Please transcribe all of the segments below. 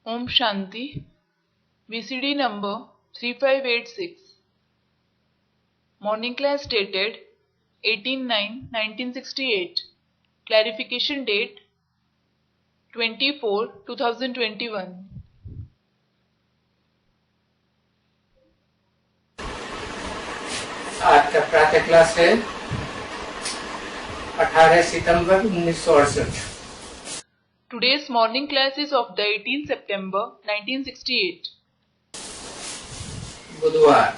Om Shanti. VCD number 3586. Morning class dated 18/9/1968. Clarification date 24/2021. आज का प्रातः क्लास है 18 सितंबर 1968। Today's morning class is of the 18th September 1968. बुधवार।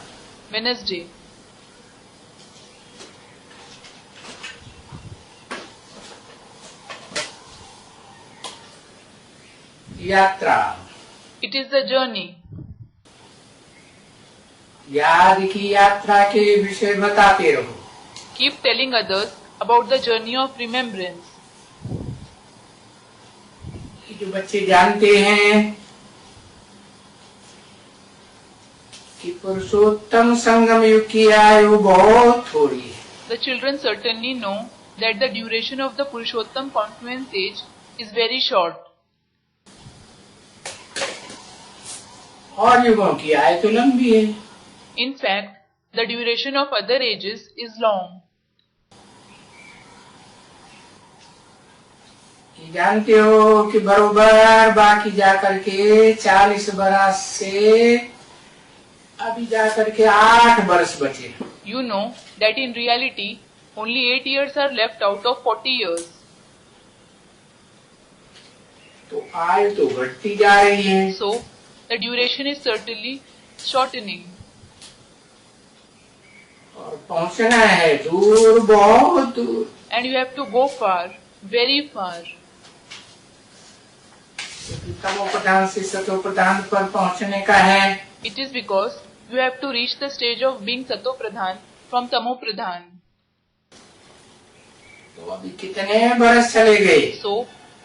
Wednesday. यात्रा। It is the journey. याद की यात्रा के विषय बताते रहो। Keep telling others about the journey of remembrance. जो बच्चे जानते हैं कि पुरुषोत्तम संगम युग की आयु बहुत थोड़ी है। The children certainly know that the duration of the Purushottam confluence age is very short. और युगों की आयु तो लंबी है। In fact, the duration of other ages is long. जानते हो कि बरोबर बाकी जाकर के 40 बरस से अभी जाकर के 8 वर्ष बचे। You know that in reality, only 8 years are left out of 40 years. तो आयु तो घटती जा रही है। So, the duration is certainly shortening. और पहुंचना है दूर, बहुत दूर। And you have to go far, very far. तमो प्रधान से सतो प्रधान पर पहुंचने का है। It is because you have to reach the stage of being Sato Pradhan from Tamo Pradhan. तो अभी कितने बरस चले गए? So,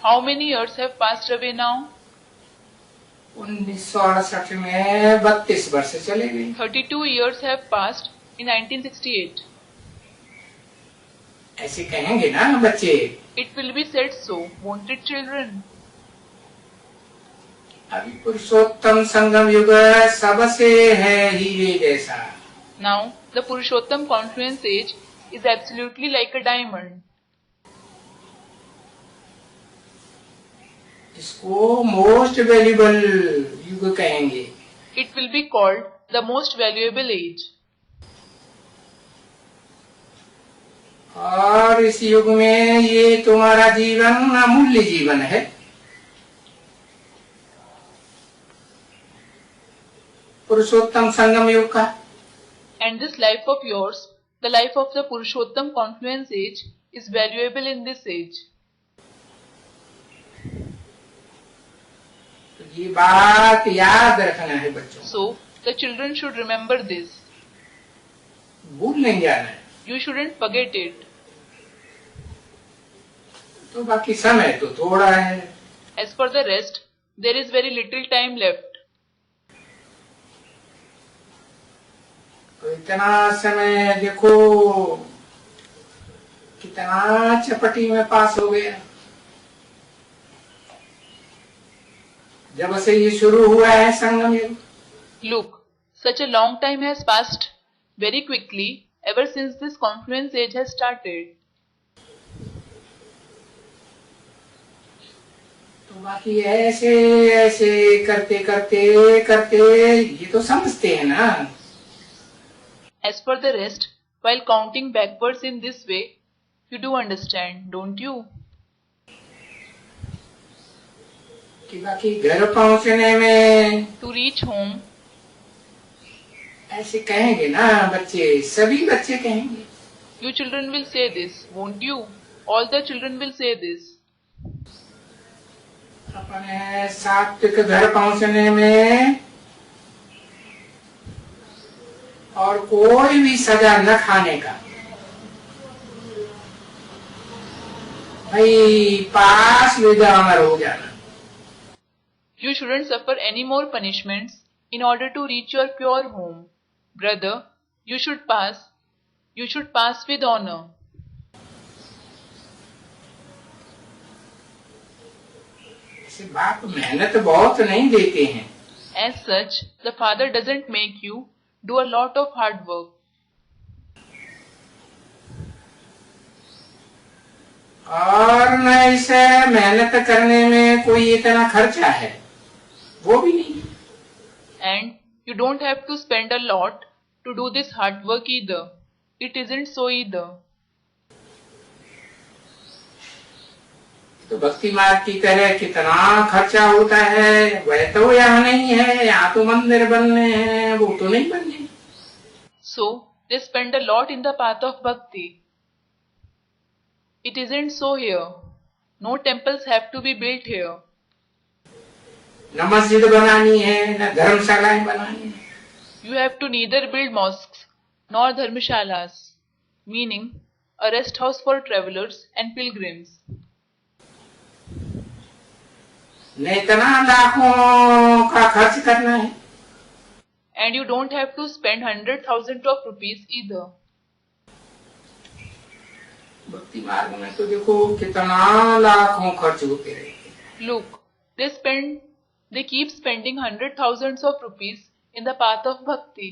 how many years have passed away now? 1968 में 32 वर्ष चले गए। 32 years have passed in 1968. ऐसे कहेंगे ना बच्चे? It will be said so, won't it, children? अभी पुरुषोत्तम संगम युग सबसे है हीरे जैसा। Now, the Purushottam confluence age is absolutely like a diamond. इसको मोस्ट वैल्यूएबल युग कहेंगे। It will be called the most valuable age. और इस युग में ये तुम्हारा जीवन अमूल्य जीवन है। पुरुषोत्तम संगम युग का। And this life of yours, the life of the Purushottam confluence age, is valuable in this age. तो ये बात याद रखना है बच्चों। So, the children should remember this. भूल नहीं जाना है। You shouldn't forget it. तो बाकी समय तो थोड़ा है। As for the rest, there is very little time left. तो इतना समय देखो कितना चपटी में पास हो गया। जब से ये शुरू हुआ है संगम युग। Look, such a long time has passed very quickly ever since this confluence age has started. तो बाकी ऐसे ऐसे करते करते करते ये तो समझते हैं ना। As for the rest, while counting backwards in this way, you do understand, don't you? कि बाकी घर पहुंचने में To reach home, ऐसे कहेंगे ना बच्चे, सभी बच्चे कहेंगे। you children will say this, won't you? All the children will say this. अपने सात्विक घर पहुंचने में और कोई भी सजा न खाने का। भाई पास विद ऑनर हो जाना। You shouldn't suffer any more punishments in order to reach your pure home. Brother, you should pass with honor. ऐसे बाप मेहनत बहुत नहीं देते हैं। As such, the father doesn't make you do a lot of hard work. और न इसे मेहनत करने में कोई इतना खर्चा है, वो भी नहीं। And you don't have to spend a lot to do this hard work either. It isn't so either. तो भक्ति मार्ग की तरह कितना खर्चा होता है, वह तो यहाँ नहीं है। यहाँ तो मंदिर बनने हैं, वो तो नहीं बनने। So they spend a lot in the path of bhakti. It isn't so here. No temples have to be built here. न मस्जिद बनानी है, न धर्मशालाएं बनानी है। You have to neither build mosques nor dharmashalas, meaning a rest house for travelers and pilgrims. न इतना लाखों का खर्च करना है। And you don't have to spend 100,000 of rupees either. भक्ति मार्ग में तो देखो कितना लाखों खर्च होते रहते हैं। Look, they keep spending 100,000s of rupees in the path of bhakti.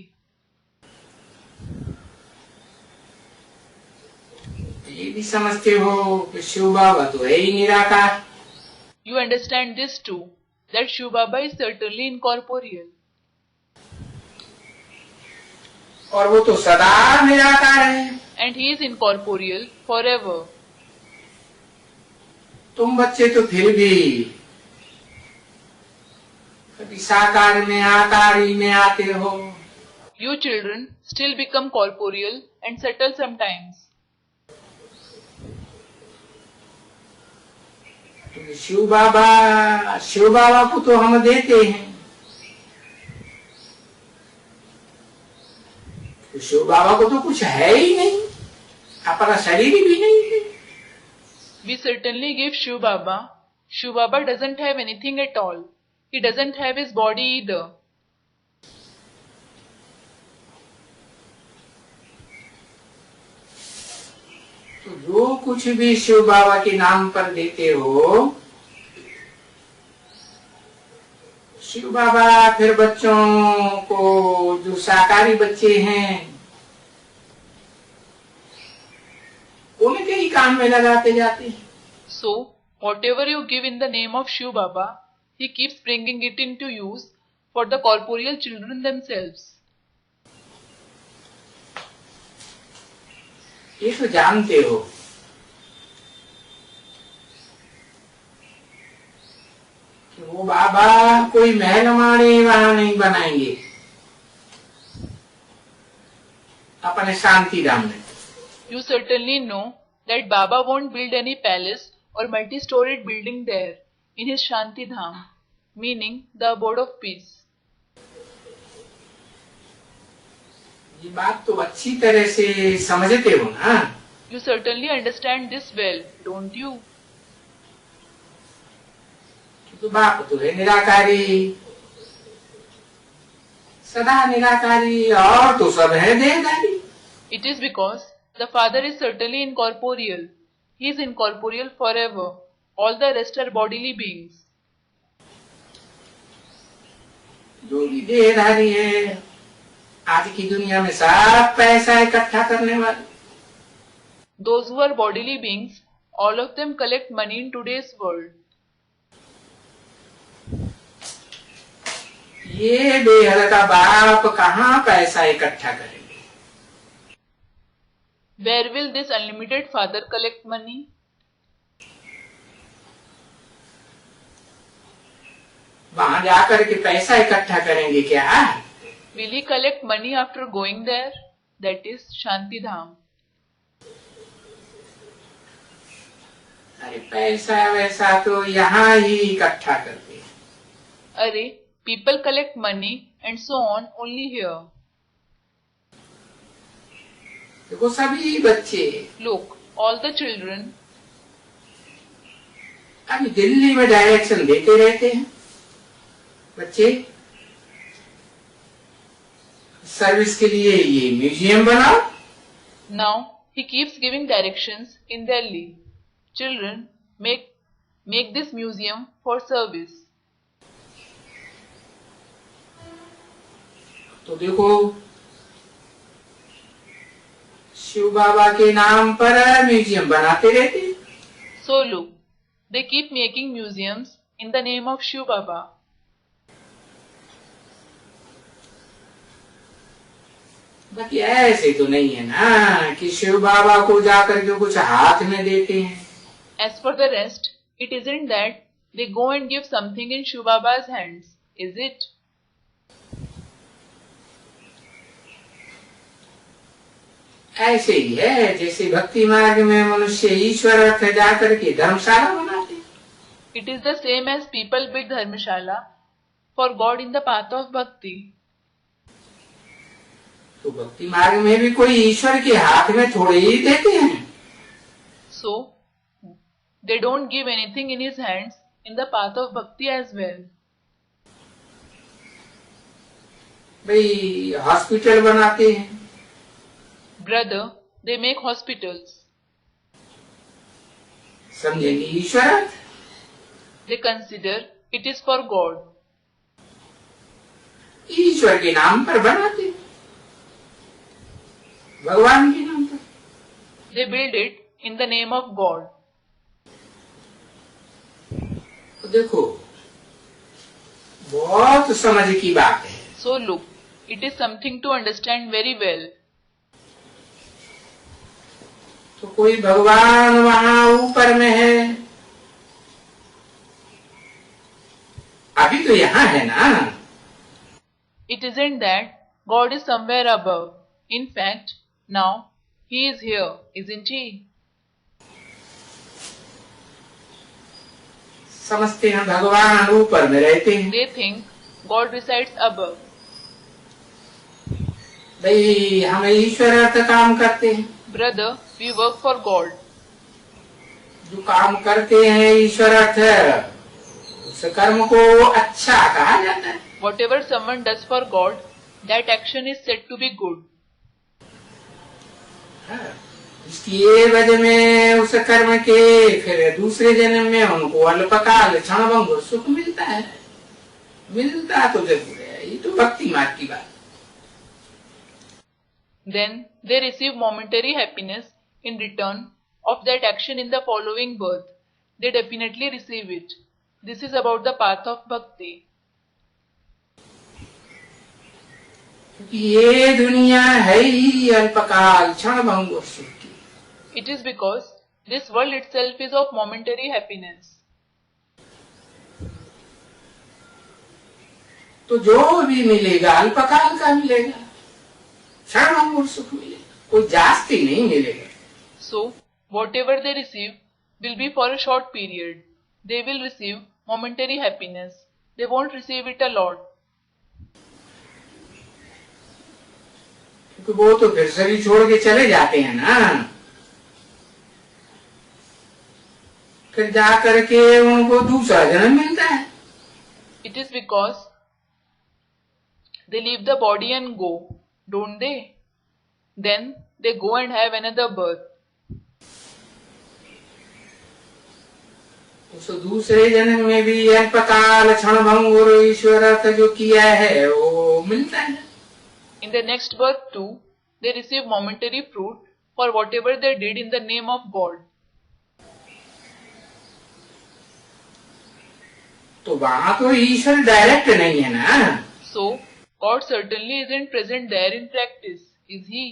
ये भी समझते हो कि शिव बाबा तो है ही निराकार। You understand this too, that Shiv Baba is certainly incorporeal. और वो तो सदा निराकार है। And he is incorporeal forever. तुम बच्चे तो फिर भी कभी साकार में आकारी में आते हो। You children still become corporeal and subtle sometimes. Shiv बाबा को तो हम देते हैं, तो शिव बाबा को तो कुछ है ही नहीं, अपना शरीर भी नहीं है। We certainly give Shiv Baba. Shiv Baba doesn't have anything at all. He doesn't have his body either. तो जो कुछ भी शिव बाबा के नाम पर देते हो, शिव बाबा फिर बच्चों को, जो साकारी बच्चे हैं, उनके ही काम में लगाते जाते हैं। So, whatever you give in the name of Shiv Baba, he keeps bringing it into use for the corporeal children themselves. ये तो जानते हो कि वो बाबा कोई महल माड़े वहां नहीं बनाएंगे अपने शांति धाम में। You certainly know that Baba won't build any palace or multi-storied building there in his Shanti Dham, meaning the abode of peace. ये बात तो अच्छी तरह से समझते हो ना? You certainly understand this well, don't you? तो बाप तो है निराकारी, सदा निराकारी, और तो सब है देहधारी। It is because the Father is certainly incorporeal. He is incorporeal forever. All the rest are bodily beings. जो भी देहधारी है, आज की दुनिया में सब पैसा इकट्ठा करने वाले। Those who are bodily beings, all of them collect money in today's world. ये बेहद का बाप कहाँ पैसा इकट्ठा करेंगे? Where will this unlimited Father collect money? वहां जाकर के पैसा इकट्ठा करेंगे क्या? Will he collect money after going there? That is Shanti Dham. अरे पैसा वैसा तो यहाँ ही इकट्ठा करते हैं। Array, people collect money and so on only here. देखो सभी बच्चे, Look, all the children, अभी दिल्ली में डायरेक्शन देते रहते हैं बच्चे, सर्विस के लिए ये म्यूजियम बनाओ। now he keeps giving directions in Delhi. Children, make Make this museum for service. तो देखो शिव बाबा के नाम पर म्यूजियम बनाते रहते हैं। So look, they keep making museums in the name of Shiv Baba. बाकी ऐसे तो नहीं है ना कि शिव बाबा को जाकर के कुछ हाथ में देते हैं। As for the rest, it isn't that they go and give something in Shiv Baba's hands, is it? ऐसे ही है जैसे भक्ति मार्ग में मनुष्य ईश्वर अर्थ जाकर के धर्मशाला बनाते हैं। It is the same as people build dharmashala for God in the path of bhakti. तो भक्ति मार्ग में भी कोई ईश्वर के हाथ में थोड़े ही देते हैं। So, they don't give anything in his hands in the path of bhakti as well. भाई हॉस्पिटल बनाते हैं। Brother, they make hospitals. समझेंगे ईश्वर अर्थ। They consider it is for God. ईश्वर के नाम पर बनाते हैं, भगवान के नाम पर। They build it in the name of God. तो देखो बहुत समझ की बात है। So look, it is something to understand very well. तो कोई भगवान वहां ऊपर में है, अभी तो यहाँ है ना। It isn't that God is somewhere above. In fact, now He is here, isn't He? समझते हैं भगवान ऊपर में रहते हैं। They think God resides above. भाई हम ईश्वर अर्थ काम करते हैं। Brother, we work for God. जो काम करते हैं ईश्वर अर्थ उस कर्म को अच्छा कहा जाता है। Whatever someone does for God, that action is said to be good. इसकी ये वजह में उस कर्म के फिर दूसरे जन्म में उनको अल्पकाल क्षणभंगुर सुख मिलता है। मिलता तो जरूर है, ये तो भक्ति मार्ग की बात। Then they receive momentary happiness in return of that action in the following birth. They definitely receive it. This is about the path of bhakti. क्योंकि ये दुनिया है ही अल्पकाल क्षणभंगुर सुख की। It is because this world itself is of momentary happiness. तो जो भी मिलेगा अल्पकाल का मिलेगा, क्षणभंगुर सुख मिलेगा, कोई जास्ती नहीं मिलेगा। So, whatever they receive will be for a short period. They will receive momentary happiness. They won't receive it a lot. क्योंकि वो तो फिर शरीर छोड़ के चले जाते हैं ना, फिर जा करके उनको दूसरा जन्म मिलता है। It is because they leave the body and go, don't they? Then they go and have another birth. उस दूसरे जन्म में भी अल्पकाल क्षणभंगुर ईश्वर अर्थ जो किया है वो मिलता है। In the next birth too, they receive momentary fruit for whatever they did in the name of God. तो वहां तो ईश्वर डायरेक्ट नहीं है ना। So, God certainly isn't present there in practice, is He?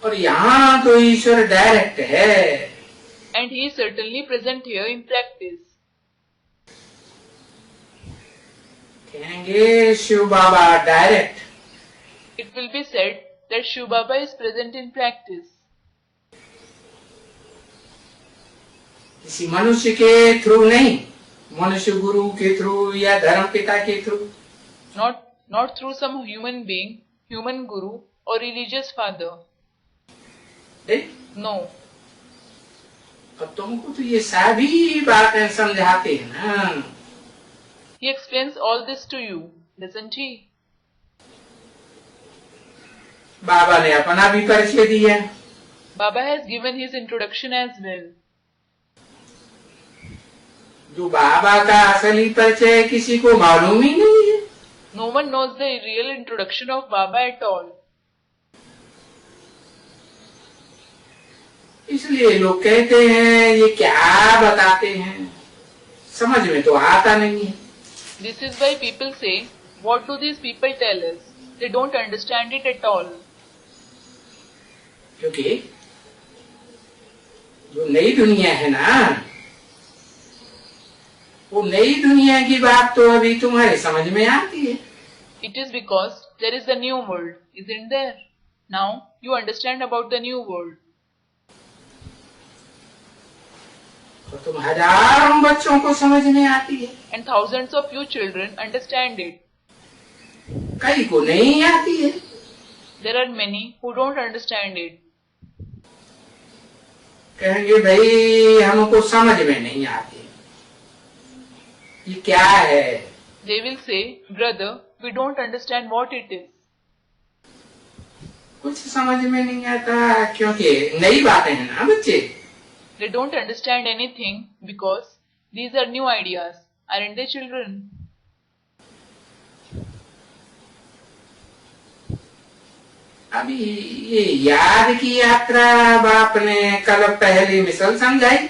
और यहाँ तो ईश्वर डायरेक्ट है। And He is certainly present here in practice. कहेंगे शिव बाबा direct. It will be said that Shiv Baba is present in practice. किसी मनुष्य के through नहीं, मनुष्य गुरु के थ्रू या धर्म पिता के through. Not through some human being, human guru or religious father. No. अब तुमको तो ये सभी बातें समझाते हैं ना। He explains all this to you, doesn't he? बाबा ने अपना भी परिचय दिया। Baba has given his introduction as well. जो बाबा का असली परिचय किसी को मालूम ही नहीं है। No one knows the real introduction of Baba at all. इसलिए लोग कहते हैं ये क्या बताते हैं, समझ में तो आता नहीं है। This is why people say, what do these people tell us? They don't understand it at all. क्योंकि जो नई दुनिया है ना, वो नई दुनिया की बात तो अभी तुम्हारे समझ में आती है। It is because there is the new world, isn't there? Now you understand about the new world. तो तुम हजारों बच्चों को समझ में आती है, And thousands of you children understand it. कई को नहीं आती है। There are many who don't understand it. कहेंगे भाई हमको समझ में नहीं आती, ये क्या है? They will say, brother, we don't understand what it is. कुछ समझ में नहीं आता क्योंकि नई बातें हैं ना बच्चे। They don't understand anything because these are new ideas, aren't they, children? अभी ये याद की यात्रा बाप ने कल पहली मिसल समझाई।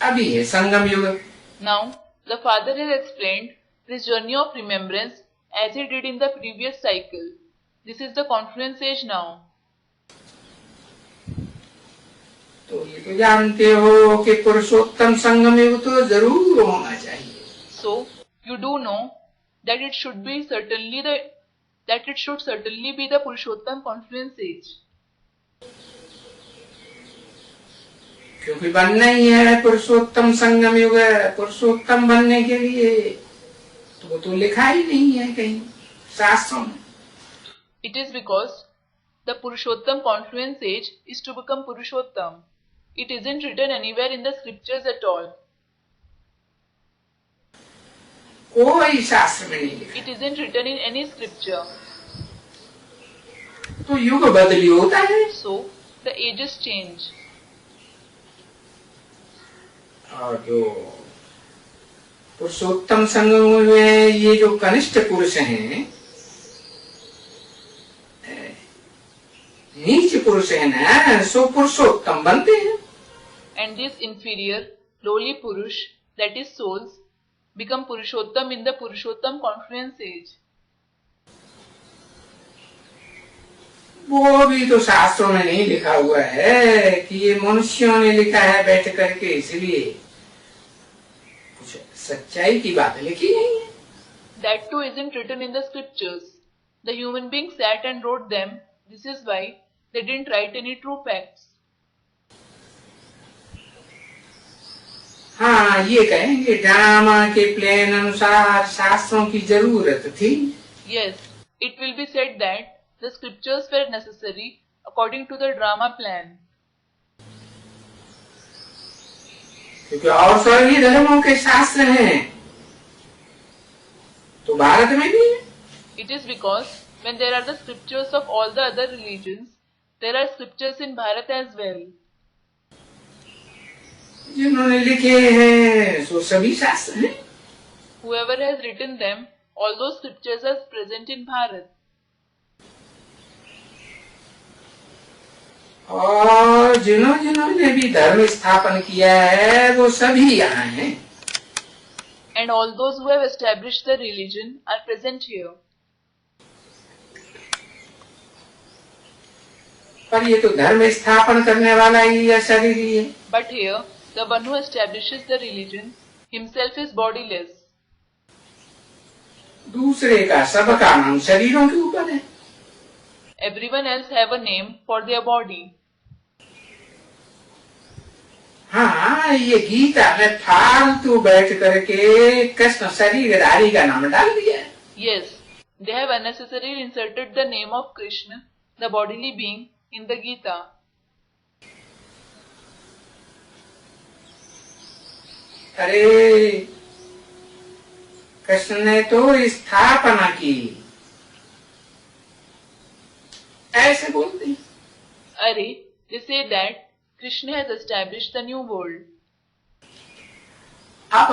अभी है संगम युग। Now, the father has explained this journey of remembrance as he did in the previous cycle. This is the confluence age now. तो ये तो जानते हो कि पुरुषोत्तम संगम युग तो जरूर होना चाहिए। So, you do know that it should certainly be the Purushottam confluence age. क्योंकि बनना ही है पुरुषोत्तम संगम युग। पुरुषोत्तम बनने के लिए तो वो तो लिखा ही नहीं है कहीं शास्त्रों में। It is because the Purushottam confluence age is to become Purushottam. It isn't written anywhere in the scriptures at all. कोई शास्त्र में नहीं लिखा। It isn't written in any scripture. तो युग बदली होता है। So, the ages change. और जो पुरुषोत्तम संगम में ये जो कनिष्ठ पुरुष हैं, नीच पुरुष है ना, सो पुरुषोत्तम बनते हैं। And this inferior, lowly Purush, that is souls, become Purushottam in the Purushottam confluence age. वो भी तो शास्त्रों में नहीं लिखा हुआ है कि ये मनुष्यों ने लिखा है बैठ करके, इसलिए कुछ सच्चाई की बात लिखी नहीं है। That too isn't written in the scriptures. The human beings sat and wrote them. This is why they didn't write any true facts. हाँ, ये कहेंगे ड्रामा के प्लान अनुसार शास्त्रों की जरूरत थी। Yes, it will be said that the scriptures were necessary according to the drama plan. क्योंकि और सभी धर्मों के शास्त्र हैं, तो भारत में भी है। It is because when there are the scriptures of all the other religions, there are scriptures in Bharat as well. जिन्होंने लिखे हैं सो सभी शास्त्र हैं। Whoever has written them, all those scriptures are present in Bharat. और जिन्होंने भी धर्म स्थापन किया है वो सभी यहाँ हैं। And all those who have established the religion are present here. पर ये तो धर्म स्थापन करने वाला ही या शरीरी है। But here, the one who establishes the religion himself is bodiless. दूसरे का सबका नाम शरीरों के ऊपर है। Everyone else have a name for their body. हाँ, ये गीता में फालतू बैठ करके कृष्ण शरीरधारी का नाम डाल दिया है। Yes, they have unnecessarily inserted the name of Krishna, the bodily being, in the Gita. अरे कृष्ण ने तो स्थापना की, ऐसे बोलते हैं। Arey, they say that Krishna has established the new world. अब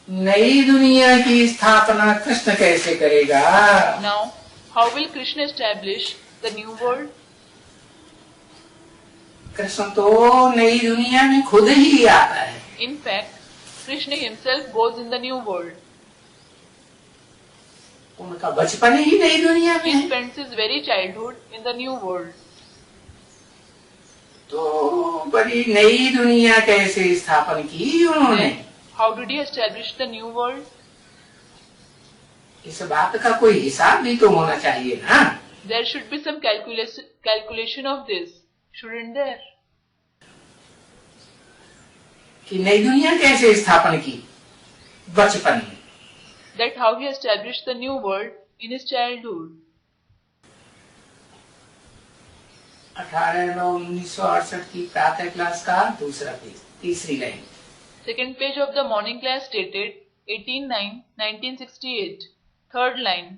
नई दुनिया की स्थापना कृष्ण कैसे करेगा? Now, how will Krishna establish the new world? Krishna तो नई दुनिया में खुद ही आता है. In fact, Krishna himself goes in the new world. उनका बचपन ही नई दुनिया में He है. spends his very childhood in the new world. तो बड़ी नई दुनिया कैसे स्थापन की उन्होंने? How did he establish the new world? इस बात का कोई हिसाब भी तो होना चाहिए ना. There should be some calculation of this, shouldn't there? कि नई दुनिया कैसे स्थापन की बचपन में. That how he established the new world in his childhood. 18/9/1968 की प्रातः क्लास का दूसरा पेज, तीसरी line. Second page of the morning class stated 18/9/1968. Third line.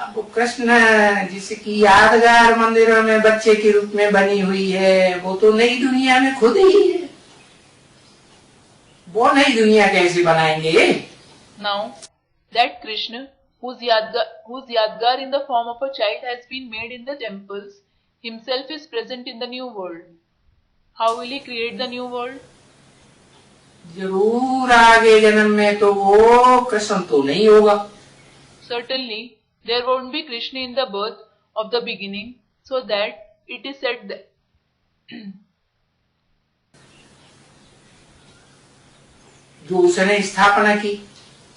अब कृष्ण जिसकी यादगार मंदिरों में बच्चे के रूप में बनी हुई है, वो तो नई दुनिया में खुद ही है. वो नई दुनिया कैसे बनाएंगे? Now, that Krishna, whose Yadgar in the form of a child has been made in the temples, himself is present in the new world. How will he create the new world? जरूर आगे जन्म में तो वो कृष्ण तो नहीं होगा. Certainly, there won't be Krishna in the birth of the beginning, so that it is said that जो उसने स्थापना की,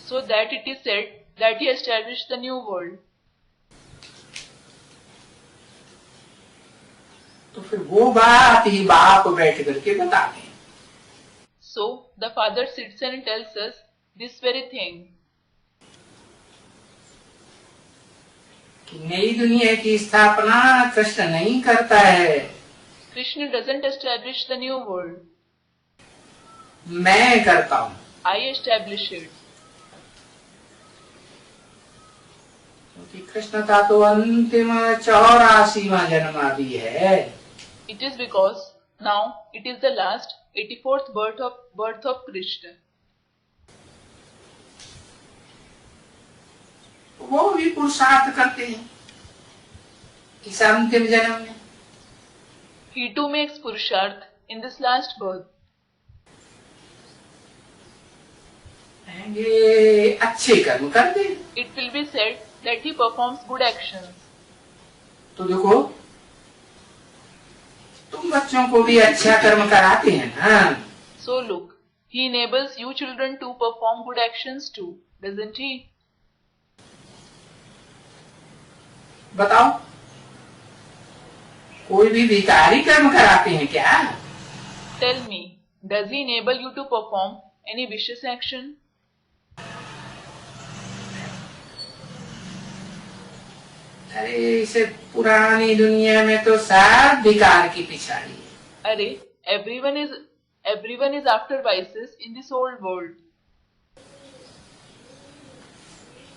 so that it is said that he established the new world. तो फिर वो बात ही बाप बैठ करके बता दें. So the father sits and tells us this very thing. कि नई दुनिया की स्थापना कृष्ण नहीं करता है. Krishna doesn't establish the new world. मैं करता हूँ. I establish it. क्योंकि कृष्ण का तो अंतिम 84वां जन्म अभी है. It is because now it is the last 84th birth of Krishna. वो भी पुरुषार्थ करते हैं इस अंतिम जन्म में. He too makes purusharth in this last birth. ये अच्छे कर्म करते हैं. It will be said that he performs good actions. तो देखो, तुम बच्चों को भी अच्छा कर्म कराते हैं ना. So look, he enables you children to perform good actions too, doesn't he? बताओ, कोई भी भिखारी कर्म कराते हैं क्या? Tell me, does he enable you to perform any vicious action? अरे इसे पुरानी दुनिया में तो सब विकार की पिछाड़ी है. Arey, everyone is after vices in this old world.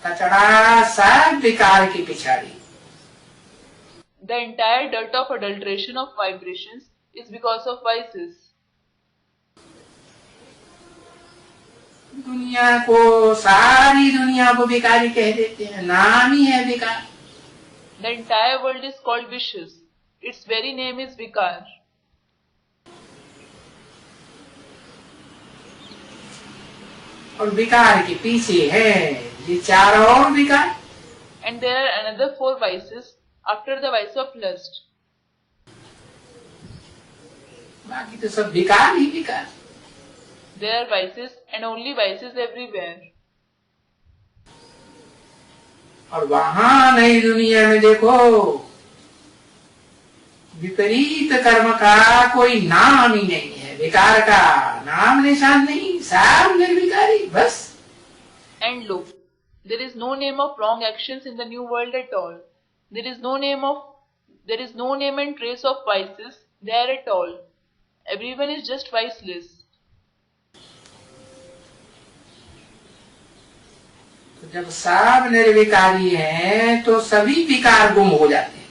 कचड़ा सब विकार की पिछाड़ी. The entire dirt of adulteration of vibrations is because of vices. दुनिया को, सारी दुनिया को विकारी कह देते हैं. नाम ही है विकार. The entire world is called vicious. Its very name is Vikar. और विकार के पीछे है ये 4 और विकार. And there are another 4 vices after the vice of lust. बाकी तो सब विकार ही विकार. There are vices and only vices everywhere. और वहां नई दुनिया में देखो, विपरीत कर्म का कोई नाम ही नहीं है. विकार का नाम निशान नहीं, सब निर्विकारी बस. And look, there is no name of wrong actions in the new world at all. There is no name and trace of vices there at all. Everyone is just viceless. जब सब निर्विकारी हैं तो सभी विकार गुम हो जाते हैं।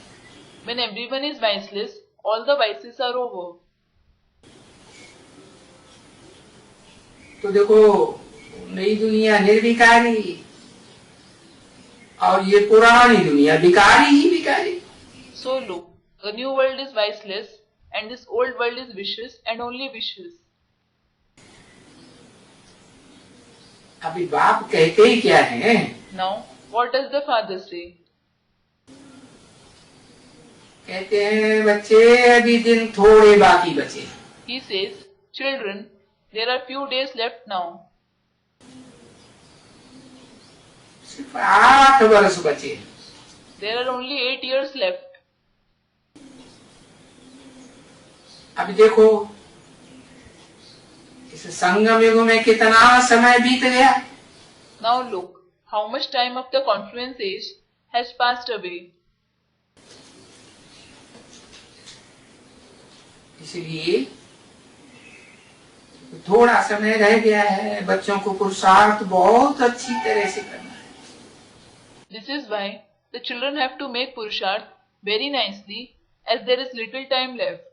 When everyone is viceless, all the vices are over. तो देखो नई दुनिया निर्विकारी और ये पुरानी दुनिया विकारी ही विकारी। So look, the new world is viceless and this old world is vicious and only vicious. अभी बाप कहते ही क्या है? Now, what does the father say? कहते हैं बच्चे अभी दिन थोड़े बाकी बचे। He says, children, there are few days left now. सिर्फ 8 वर्ष बचे। There are only 8 years left. अभी देखो इस संगम युग में कितना समय बीत गया। Now look, how much time of the confluence age has passed away. इसलिए थोड़ा समय रह गया है, बच्चों को पुरुषार्थ बहुत अच्छी तरह से करना है। This is why the children have to make purusharth very nicely as there is little time left.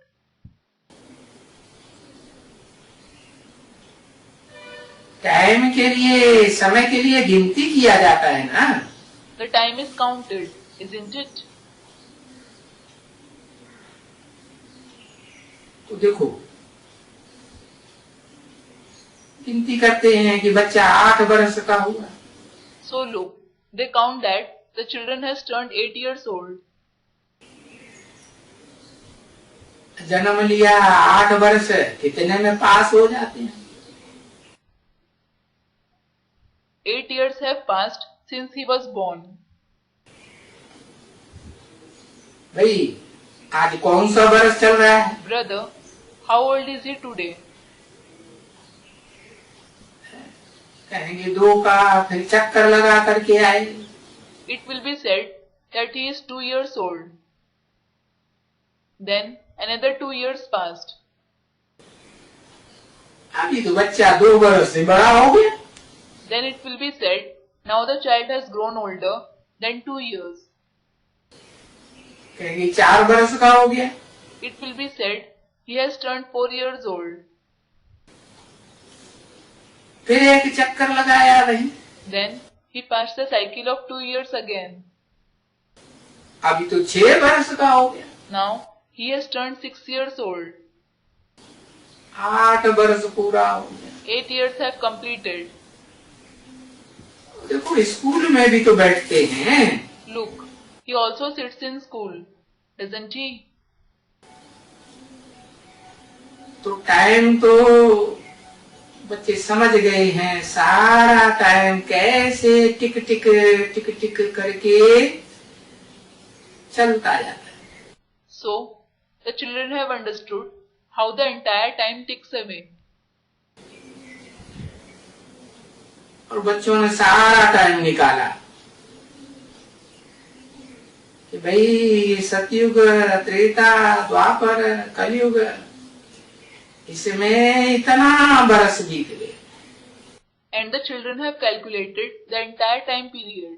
Time के लिए समय के लिए गिनती किया जाता है ना। The time is counted, isn't it? तो देखो गिनती करते हैं कि बच्चा 8 वर्ष का हुआ। So look, they count that the children has turned 8 years old. जन्म लिया 8 वर्ष कितने में पास हो जाते हैं? 8 years have passed since he was born. भाई आज कौन सा वर्ष चल रहा है? Brother, how old is he today? कहेंगे 2 का, फिर चक्कर लगा करके आए। It will be said that he is 2 years old. Then another 2 years passed. अभी तो बच्चा 2 वर्ष से बड़ा हो गया। Then it will be said, now the child has grown older than 2 years. कहेंगे 4 वर्ष का हो गया। It will be said, he has turned 4 years old. फिर एक चक्कर लगाया वही। Then he passed the cycle of 2 years again. अभी तो 6 वर्ष का हो गया। Now he has turned 6 years old. 8 वर्ष पूरा हो गया। 8 years have completed. देखो स्कूल में भी तो बैठते हैं। Look, he also sits in school, doesn't he? तो टाइम तो बच्चे समझ गए हैं, सारा टाइम कैसे टिक टिक टिक टिक करके चलता जाता है। So, the children have understood how the entire time ticks away. और बच्चों ने सारा टाइम निकाला कि भाई सतयुग, त्रेता, द्वापर, कलयुग, इसमें इतना बरस बीत गए। And the children have calculated the entire time period.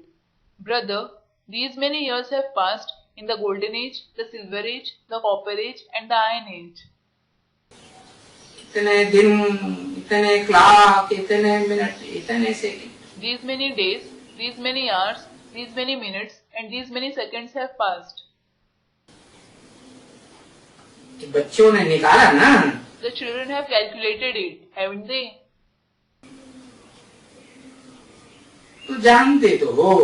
Brother, these many years have passed in the golden age, the silver age, the copper age and the iron age. इतने दिन, इतने क्लॉक, इतने मिनट, इतने second. These many days, these many hours, these many minutes and these many seconds have passed. बच्चों ने निकाला ना। The children have calculated it, haven't they? तो जानते तो हो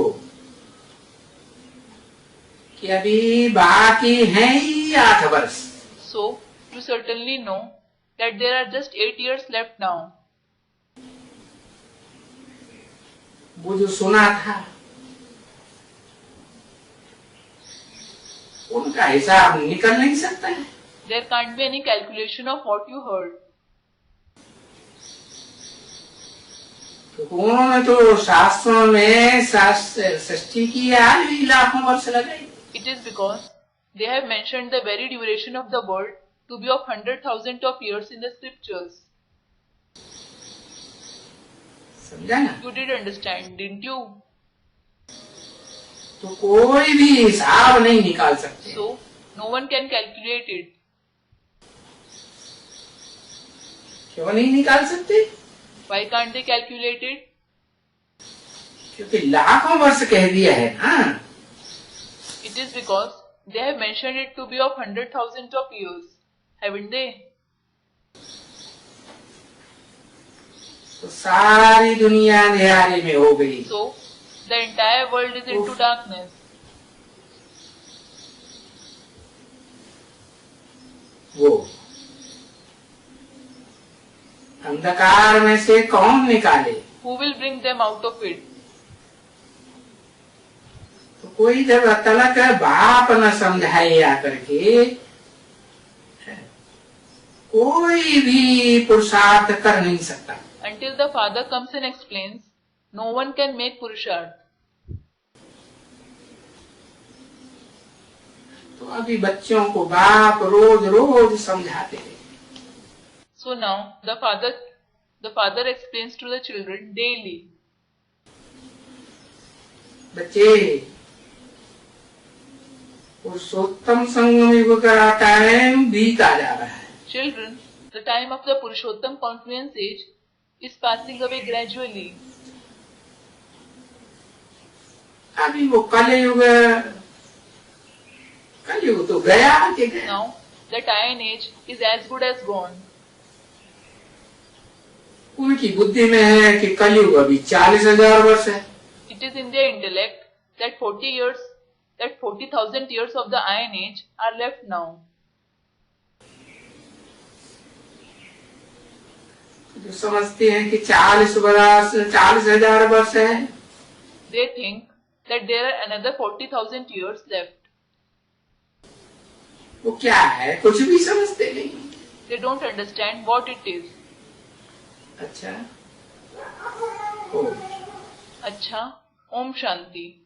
कि अभी बाकी हैं ही 8 वर्ष। So, you certainly know that there are just 8 years left now. वो जो सुना था उनका हिसाब निकल नहीं सकता है। There can't be any calculation of what you heard. तो उन्होंने तो शास्त्रों में सृष्टि की आज भी लाखों वर्ष लगाई। It is because they have mentioned the very duration of the world to be of 100,000 of years in the scriptures. समझा ना? You did understand, didn't you? तो कोई भी हिसाब नहीं निकाल सकते। So, no one can calculate it. क्यों नहीं निकाल सकते? Why can't they calculate it? क्योंकि लाखों वर्ष कह दिया है ना। It is because they have mentioned it to be of 100,000 of years, haven't they? तो सारी दुनिया अंधेरे में हो गई। So, the entire world is into darkness. वो अंधकार में से कौन निकाले? Who will bring them out of it? तो कोई जब तलक बाप न समझाए आकर के कोई भी पुरुषार्थ कर नहीं सकता। Until the father comes and explains, no one can make Purusharth. तो अभी बच्चों को बाप रोज रोज समझाते हैं। So now the father explains to the children daily. बच्चे, पुरुषोत्तम संगम युग का टाइम बीता जा रहा है। Children, the time of the Purushottam confluence age is passing away gradually. अभी वो कलयुग तो गया कि गया। Now that iron age is as good as gone. उनकी बुद्धि में है कि कलयुग अभी 40,000 वर्ष है। It is in their intellect that 40,000 years of the iron age are left now. जो समझते हैं कि 40,000 वर्ष है। They think that there are another 40,000 years left. वो क्या है, कुछ भी समझते नहीं। They don't understand what it is. अच्छा, अच्छा, Om Shanti.